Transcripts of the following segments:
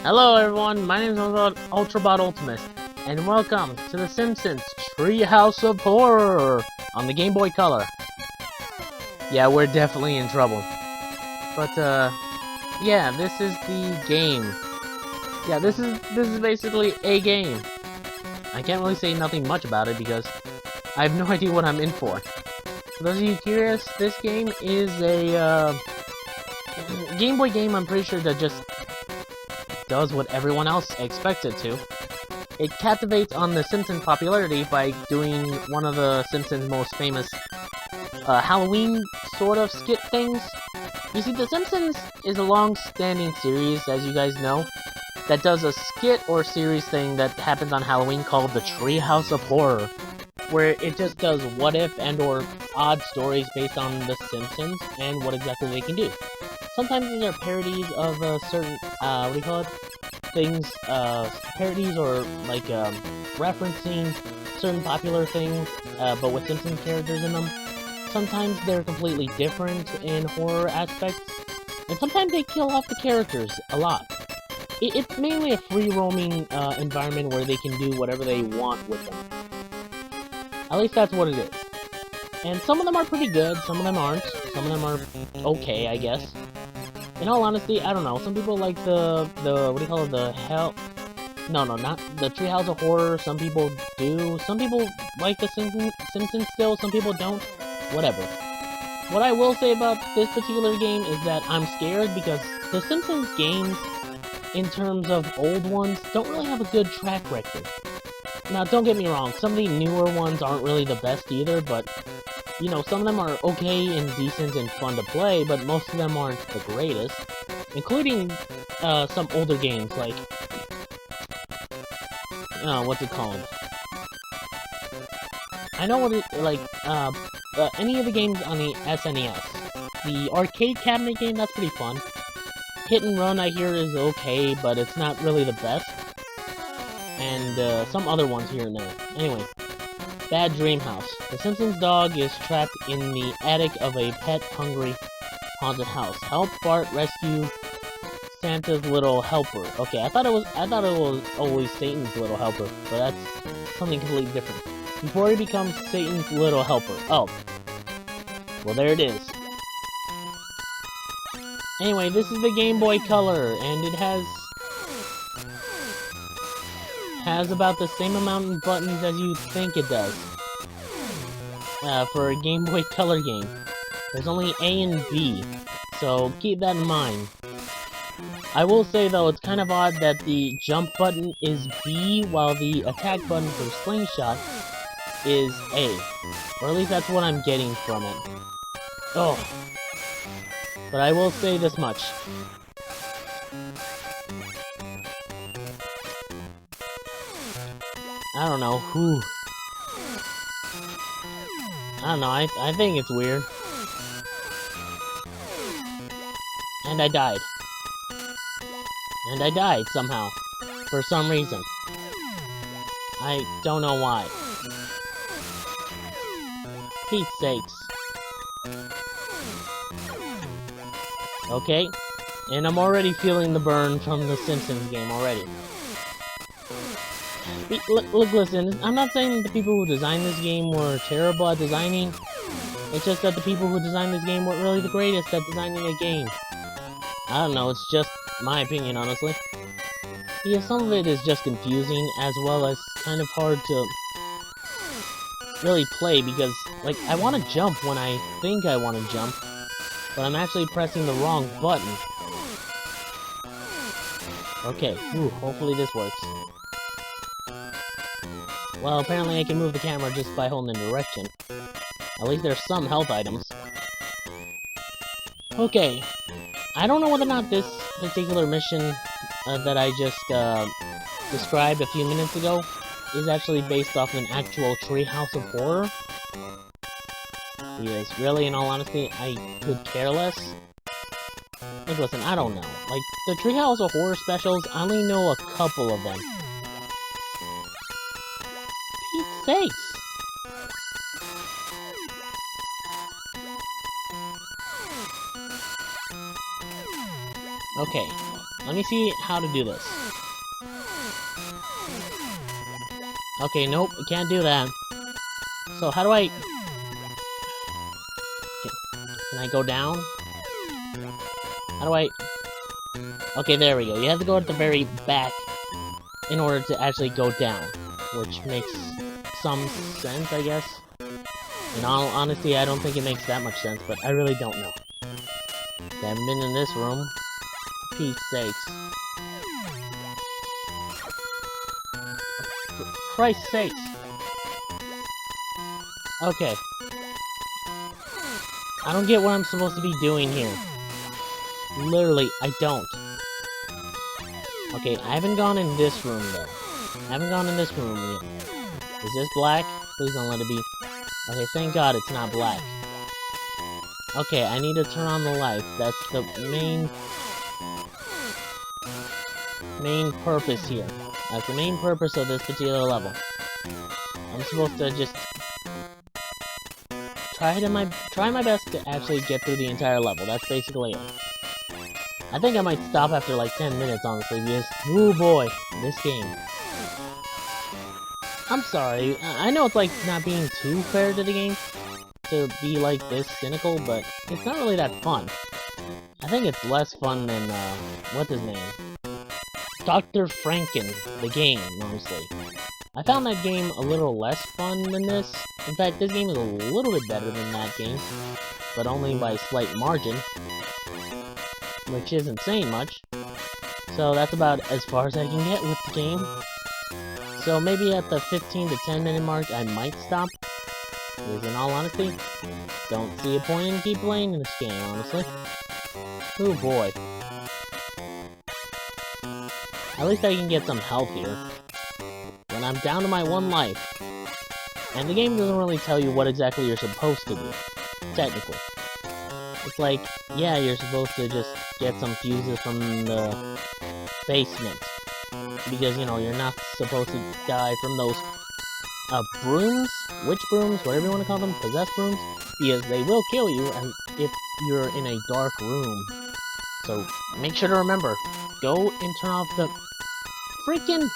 Hello everyone, my name is Ultrabot Ultimate, and welcome to the Simpsons Treehouse of Horror on the Game Boy Color. Yeah, we're definitely in trouble. But yeah, this is the game. Yeah, this is basically a game. I can't really say nothing much about it because I have no idea what I'm in for. For those of you curious, this game is a Game Boy game, I'm pretty sure, that just does what everyone else expects it to. It captivates on the Simpsons popularity by doing one of the Simpsons' most famous Halloween sort of skit things. You see, The Simpsons is a long-standing series, as you guys know, that does a skit or series thing that happens on Halloween called the Treehouse of Horror, where it just does what-if and or odd stories based on The Simpsons and what exactly they can do. Sometimes these are parodies of certain, things, parodies or, like, referencing certain popular things, but with Simpsons characters in them. Sometimes they're completely different in horror aspects, and sometimes they kill off the characters a lot. It's mainly a free-roaming environment where they can do whatever they want with them. At least that's what it is. And some of them are pretty good, some of them aren't. Some of them are okay, I guess. In all honesty, I don't know. Some people like the not the Treehouse of Horror. Some people do. Some people like the Simpsons still. Some people don't. Whatever. What I will say about this particular game is that I'm scared because the Simpsons games, in terms of old ones, don't really have a good track record. Now, don't get me wrong. Some of the newer ones aren't really the best either, but you know, some of them are okay and decent and fun to play, but most of them aren't the greatest. Including, some older games, like, what's it called? I know what it, like, any of the games on the SNES. The arcade cabinet game, that's pretty fun. Hit and Run, I hear, is okay, but it's not really the best. And, some other ones here and there. Anyway. Bad Dream House. The Simpsons dog is trapped in the attic of a pet-hungry haunted house. Help Bart rescue Santa's little helper. Okay, I thought it was always Satan's little helper, but that's something completely different. Before he becomes Satan's little helper. Oh. Well, there it is. Anyway, this is the Game Boy Color, and it has about the same amount of buttons as you think it does. For a Game Boy Color game. There's only A and B, so keep that in mind. I will say though, it's kind of odd that the jump button is B, while the attack button for Slingshot is A. Or at least that's what I'm getting from it. Oh. But I will say this much. I don't know, I don't know, I think it's weird. And I died. And I died, somehow. For some reason. I don't know why. Pete's sakes. Okay. And I'm already feeling the burn from the Simpsons game already. Look, listen, I'm not saying the people who designed this game were terrible at designing. It's just that the people who designed this game weren't really the greatest at designing a game. I don't know, it's just my opinion, honestly. Yeah, some of it is just confusing, as well as kind of hard to really play, because, like, I want to jump when I think I want to jump, but I'm actually pressing the wrong button. Okay, hopefully this works. Well, apparently I can move the camera just by holding the direction. At least there's some health items. Okay. I don't know whether or not this particular mission that I just described a few minutes ago is actually based off an actual Treehouse of Horror. Because really, in all honesty, I could care less. Like, listen, I don't know. Like, the Treehouse of Horror specials, I only know a couple of them. Pete's sakes! Okay, let me see how to do this. Okay, nope, we can't do that. So how do I... Can I go down? How do I... Okay, there we go. You have to go at the very back in order to actually go down, which makes some sense, I guess. In all honesty, I don't think it makes that much sense, but I really don't know. I haven't been in this room. For Pete's sakes. For Christ's sakes. Okay. I don't get what I'm supposed to be doing here. Literally, I don't. Okay, I haven't gone in this room, though. I haven't gone in this room yet. Is this black? Please don't let it be. Okay, thank God it's not black. Okay, I need to turn on the light. That's the main purpose here. That's the main purpose of this particular level. I'm supposed to just try my best to actually get through the entire level. That's basically it. I think I might stop after like 10 minutes, honestly, because, ooh boy, this game. I'm sorry, I know it's like not being too fair to the game to be like this cynical, but it's not really that fun. I think it's less fun than, what's his name? Dr. Franken, the game, honestly. I found that game a little less fun than this. In fact, this game is a little bit better than that game, but only by a slight margin. Which isn't saying much. So that's about as far as I can get with the game. So maybe at the 15 to 10 minute mark I might stop. Because in all honesty, don't see a point in keep playing this game, honestly. Oh boy. At least I can get some health here. When I'm down to my one life. And the game doesn't really tell you what exactly you're supposed to do. Technically. It's like, yeah, you're supposed to just get some fuses from the basement. Because, you know, you're not supposed to die from those, brooms? Witch brooms? Whatever you want to call them? Possessed brooms? Because they will kill you if you're in a dark room. So, make sure to remember, go and turn off the freaking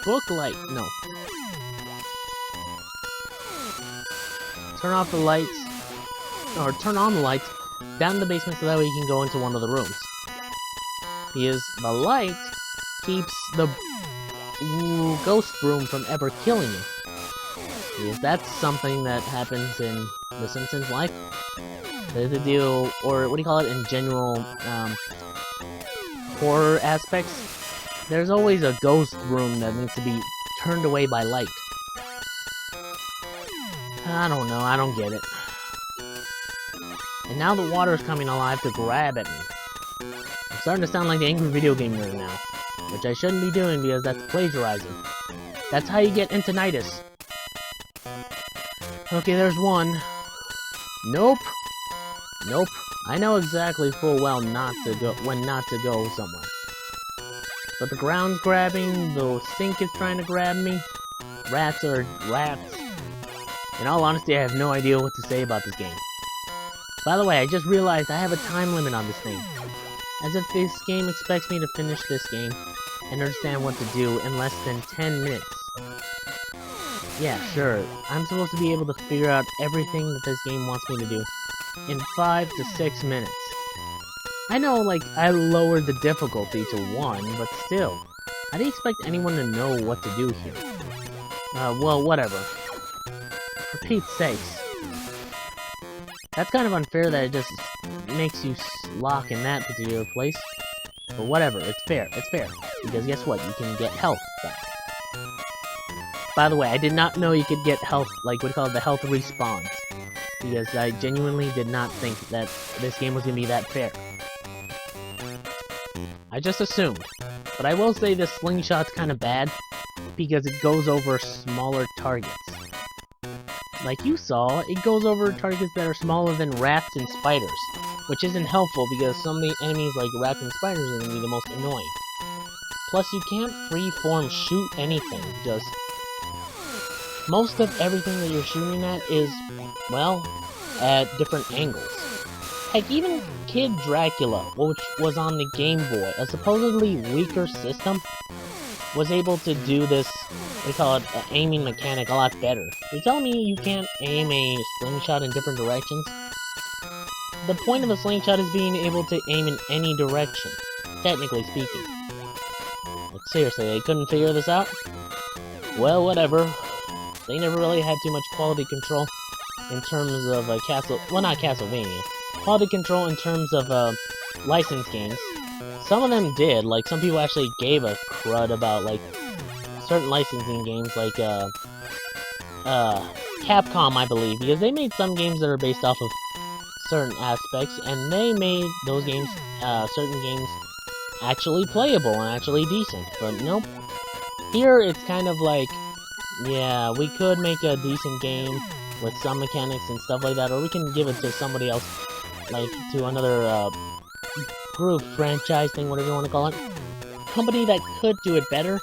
book light. No. Turn off the lights, or turn on the lights down in the basement so that way you can go into one of the rooms. Because the light keeps the ghost room from ever killing you. Because that's something that happens in The Simpsons life. There's a deal, or what do you call it, in general horror aspects. There's always a ghost room that needs to be turned away by light. I don't know, I don't get it. And now the water's coming alive to grab at me. I'm starting to sound like the angry video game nerd now. Which I shouldn't be doing because that's plagiarizing. That's how you get intinitis. Okay, there's one. Nope. Nope. I know exactly full well when not to go somewhere. But the ground's grabbing, the sink is trying to grab me. Rats are rats. In all honesty, I have no idea what to say about this game. By the way, I just realized I have a time limit on this thing. As if this game expects me to finish this game and understand what to do in less than 10 minutes. Yeah, sure, I'm supposed to be able to figure out everything that this game wants me to do in 5 to 6 minutes. I know, like, I lowered the difficulty to 1, but still, how do you expect anyone to know what to do here? Well, whatever. For Pete's sakes. That's kind of unfair that it just makes you lock in that particular place. But whatever, it's fair, Because guess what? You can get health back. By the way, I did not know you could get health, like, what do you call it, the health respawns. Because I genuinely did not think that this game was going to be that fair. I just assumed. But I will say this slingshot's kind of bad, because it goes over smaller targets. Like you saw, it goes over targets that are smaller than rats and spiders, which isn't helpful because some of the enemies like rats and spiders are going to be the most annoying. Plus, you can't freeform shoot anything, just... Most of everything that you're shooting at is, well, at different angles. Heck, even Kid Dracula, which was on the Game Boy, a supposedly weaker system, was able to do this, we call it, aiming mechanic a lot better. You're telling me you can't aim a slingshot in different directions? The point of a slingshot is being able to aim in any direction, technically speaking. Like, seriously, they couldn't figure this out? Well, whatever. They never really had too much quality control in terms of not Castlevania. Quality control in terms of licensed games. Some of them did, like some people actually gave a crud about like certain licensing games, like Capcom, I believe, because they made some games that are based off of certain aspects, and they made those games, certain games, actually playable and actually decent. But nope. Here it's kind of like, yeah, we could make a decent game with some mechanics and stuff like that, or we can give it to somebody else, like to another group, franchise thing, whatever you want to call it. Company that could do it better.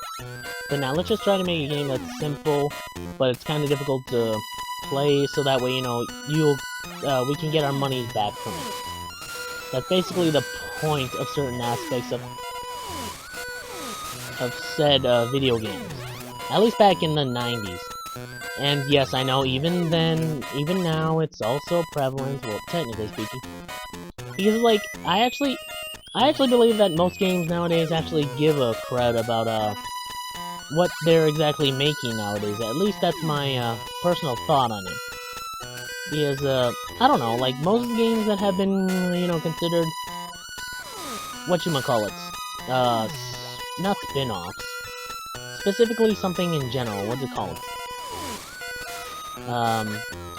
But now let's just try to make a game that's simple, but it's kind of difficult to play, so that way, you know, we can get our money back from it. That's basically the point of certain aspects of said video games. At least back in the 90s. And yes, I know, even then, even now, it's also prevalent, well, technically speaking. Because, like, I actually believe that most games nowadays actually give a crud about, what they're exactly making nowadays. At least that's my, personal thought on it. Because, I don't know, like, most games that have been, you know, considered, whatchamacallits, not spin-offs, specifically something in general, what's it called?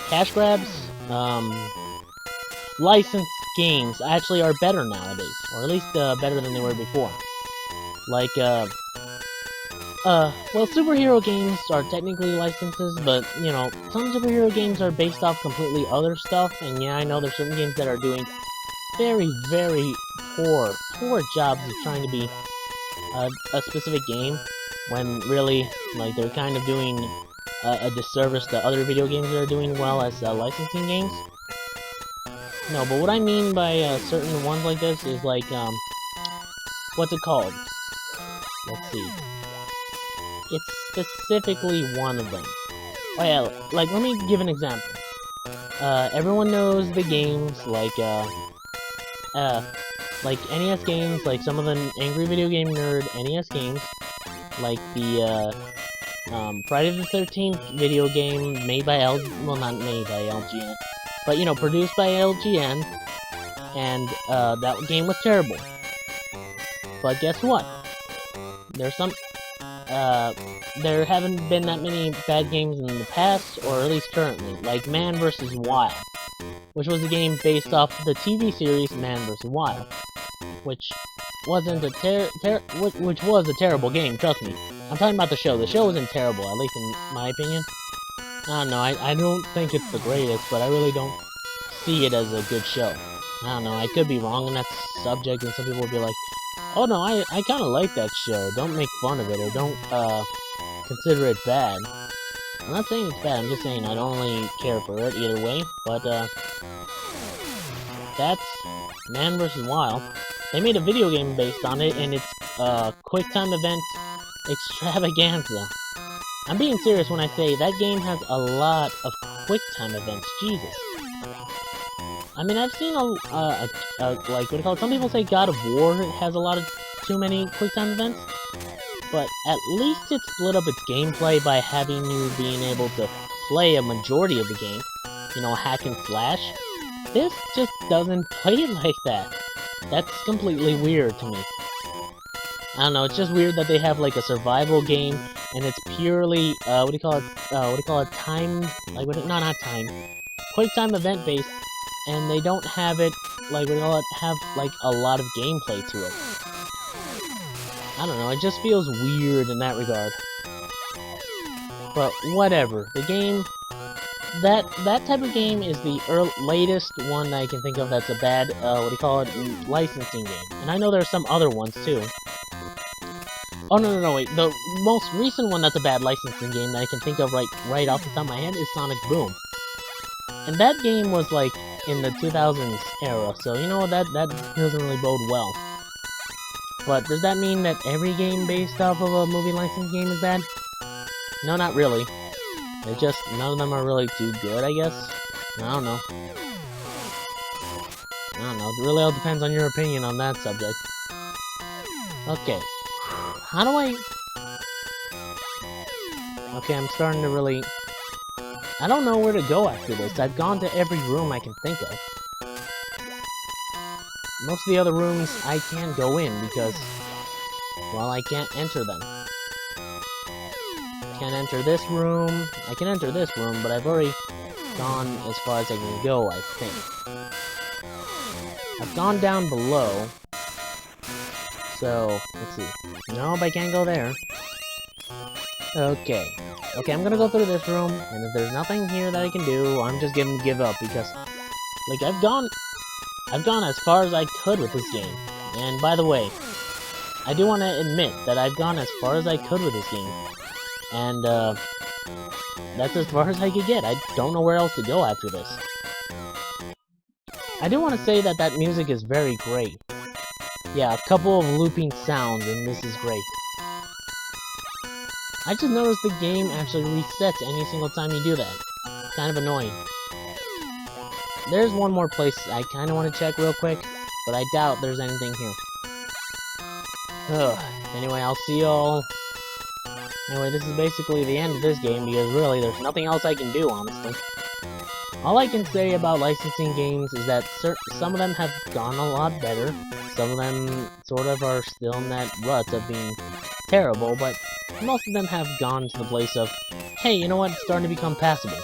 Cash grabs, licensed games actually are better nowadays, or at least, better than they were before. Like, well, superhero games are technically licenses, but, you know, some superhero games are based off completely other stuff, and yeah, I know there's certain games that are doing very, very poor jobs of trying to be a specific game, when really, like, they're kind of doing a disservice to other video games that are doing well as licensing games. No, but what I mean by certain ones like this is like, what's it called? Let's see. It's specifically one of them. Oh yeah, like, let me give an example. Everyone knows the games, like NES games, like some of the Angry Video Game Nerd NES games, like the, Friday the 13th video game made by well, not made by LGN, but, you know, produced by LGN, and, that game was terrible. But guess what? There's some, there haven't been that many bad games in the past, or at least currently, like Man vs. Wild, which was a game based off the TV series Man vs. Wild, which wasn't a which was a terrible game, trust me. I'm talking about the show. The show wasn't terrible, at least in my opinion. I don't know, I don't think it's the greatest, but I really don't see it as a good show. I don't know, I could be wrong on that subject, and some people will be like, oh no, I kinda like that show, don't make fun of it, or don't, consider it bad. I'm not saying it's bad, I'm just saying I don't really care for it either way, but, that's Man vs. Wild. They made a video game based on it, and it's Quick Time Event Extravaganza. I'm being serious when I say that game has a lot of Quick Time events. Jesus. I mean, I've seen like, what do you call it? Some people say God of War has a lot of too many Quick Time events, but at least it split up its gameplay by having you being able to play a majority of the game. You know, hack and slash. This just doesn't play like that. That's completely weird to me. I don't know, it's just weird that they have, like, a survival game, and it's purely, time, like, no, not time, Quick Time event based, and they don't have it, like, have, like, a lot of gameplay to it. I don't know, it just feels weird in that regard. But, whatever, the game, that type of game is the latest one that I can think of that's a bad, licensing game. And I know there are some other ones, too. Oh, no, wait. The most recent one that's a bad licensing game that I can think of right off the top of my head is Sonic Boom. And that game was, like, in the 2000s era, so you know that doesn't really bode well. But does that mean that every game based off of a movie license game is bad? No, not really. It's just none of them are really too good, I guess. I don't know. It really all depends on your opinion on that subject. Okay. How do I... Okay, I'm starting to really... I don't know where to go after this. I've gone to every room I can think of. Most of the other rooms I can't go in because, well, I can't enter them. Can't enter this room. I can enter this room, but I've already gone as far as I can go, I think. I've gone down below. So, let's see. Nope, I can't go there. Okay. Okay, I'm gonna go through this room, and if there's nothing here that I can do, I'm just gonna give up, because, like, I've gone as far as I could with this game. And by the way, I do want to admit that I've gone as far as I could with this game. And, that's as far as I could get. I don't know where else to go after this. I do want to say that that music is very great. Yeah, a couple of looping sounds, and this is great. I just noticed the game actually resets any single time you do that. Kind of annoying. There's one more place I kind of want to check real quick, but I doubt there's anything here. Ugh. Anyway, I'll see y'all. Anyway, this is basically the end of this game, because really, there's nothing else I can do, honestly. All I can say about licensing games is that some of them have gone a lot better. Some of them sort of are still in that rut of being terrible, but most of them have gone to the place of, hey, you know what, it's starting to become passable.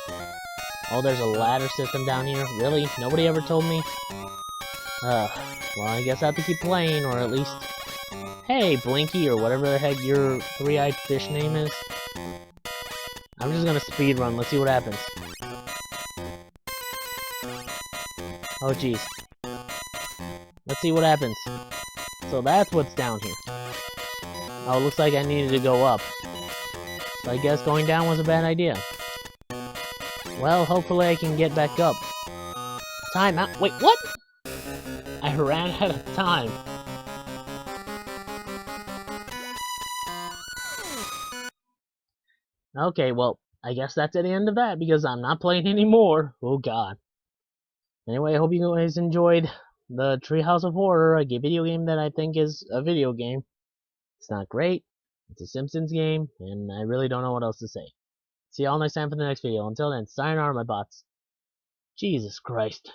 Oh, there's a ladder system down here? Really? Nobody ever told me? Well, I guess I have to keep playing, or at least... Hey, Blinky, or whatever the heck your three-eyed fish name is. I'm just gonna speedrun, let's see what happens. Oh, jeez. Let's see what happens. So that's what's down here. Oh, it looks like I needed to go up. So I guess going down was a bad idea. Well, hopefully I can get back up. Time out. Wait, what? I ran out of time. Okay, well, I guess that's the end of that, because I'm not playing anymore. Oh, God. Anyway, I hope you guys enjoyed the Treehouse of Horror, a video game that I think is a video game. It's not great. It's a Simpsons game, and I really don't know what else to say. See y'all next time for the next video. Until then, sayonara, my bots. Jesus Christ.